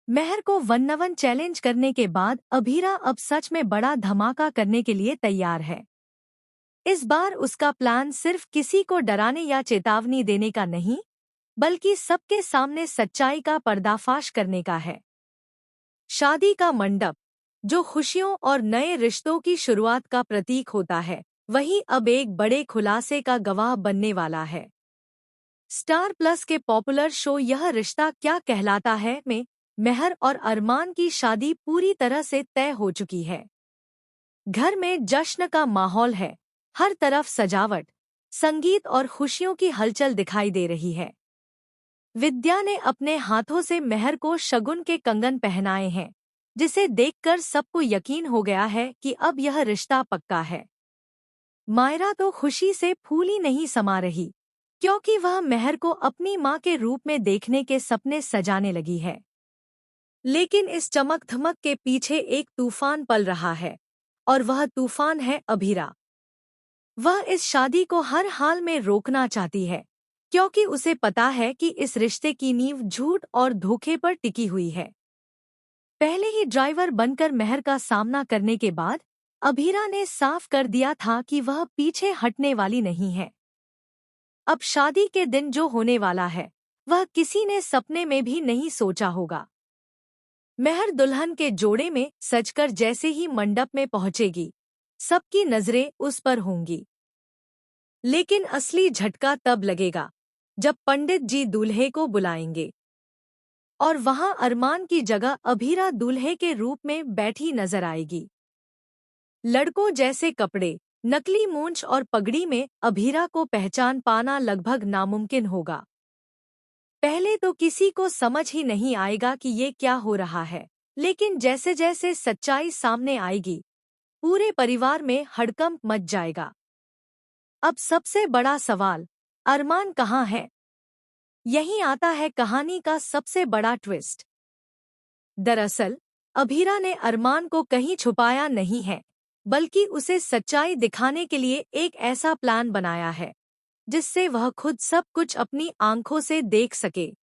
मेहर को 1-on-1 challenge करने के बाद अभीरा अब सच में बड़ा धमाका करने के लिए तैयार है। इस बार उसका प्लान सिर्फ किसी को डराने या चेतावनी देने का नहीं, बल्कि सबके सामने सच्चाई का पर्दाफाश करने का है। शादी का मंडप, जो खुशियों और नए रिश्तों की शुरुआत का प्रतीक होता है, वही अब एक बड़े खुलासे का गवाह बनने वाला है। स्टार प्लस के पॉपुलर शो यह रिश्ता क्या कहलाता है में मेहर और अरमान की शादी पूरी तरह से तय हो चुकी है। घर में जश्न का माहौल है, हर तरफ सजावट, संगीत और खुशियों की हलचल दिखाई दे रही है। विद्या ने अपने हाथों से मेहर को शगुन के कंगन पहनाए हैं, जिसे देखकर सबको यकीन हो गया है कि अब यह रिश्ता पक्का है। मायरा तो खुशी से फूली नहीं समा रही, क्योंकि वह मेहर को अपनी मां के रूप में देखने के सपने सजाने लगी है। लेकिन इस चमक-धमक के पीछे एक तूफान पल रहा है, और वह तूफान है अभीरा। वह इस शादी को हर हाल में रोकना चाहती है, क्योंकि उसे पता है कि इस रिश्ते की नींव झूठ और धोखे पर टिकी हुई है। पहले ही ड्राइवर बनकर मेहर का सामना करने के बाद अभीरा ने साफ कर दिया था कि वह पीछे हटने वाली नहीं है। अब शादी के दिन जो होने वाला है, वह किसी ने सपने में भी नहीं सोचा होगा। मेहर दुल्हन के जोड़े में सजकर जैसे ही मंडप में पहुंचेगी, सबकी नजरें उस पर होंगी। लेकिन असली झटका तब लगेगा जब पंडित जी दूल्हे को बुलाएंगे और वहां अरमान की जगह अभीरा दूल्हे के रूप में बैठी नजर आएगी। लड़कों जैसे कपड़े, नकली मूंछ और पगड़ी में अभीरा को पहचान पाना लगभग नामुमकिन होगा। पहले तो किसी को समझ ही नहीं आएगा कि ये क्या हो रहा है, लेकिन जैसे जैसे सच्चाई सामने आएगी, पूरे परिवार में हड़कंप मच जाएगा। अब सबसे बड़ा सवाल, अरमान कहाँ है? यहीं आता है कहानी का सबसे बड़ा ट्विस्ट। दरअसल, अभीरा ने अरमान को कहीं छुपाया नहीं है, बल्कि उसे सच्चाई दिखाने के लिए एक ऐसा प्लान बनाया है, जिससे वह खुद सब कुछ अपनी आंखों से देख सके।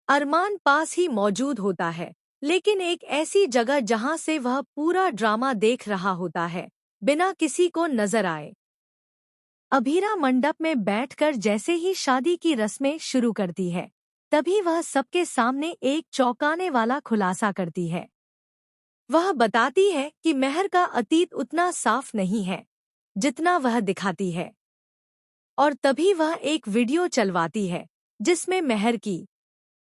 अरमान पास ही मौजूद होता है, लेकिन एक ऐसी जगह जहां से वह पूरा ड्रामा देख रहा होता है, बिना किसी को नजर आए। अभीरा मंडप में बैठकर जैसे ही शादी की रस्में शुरू करती है, तभी वह सबके सामने एक चौंकाने वाला खुलासा करती है। वह बताती है कि मेहर का अतीत उतना साफ नहीं है, जितना वह दिखाती है। और तभी वह एक वीडियो चलवाती है, जिसमें मेहर की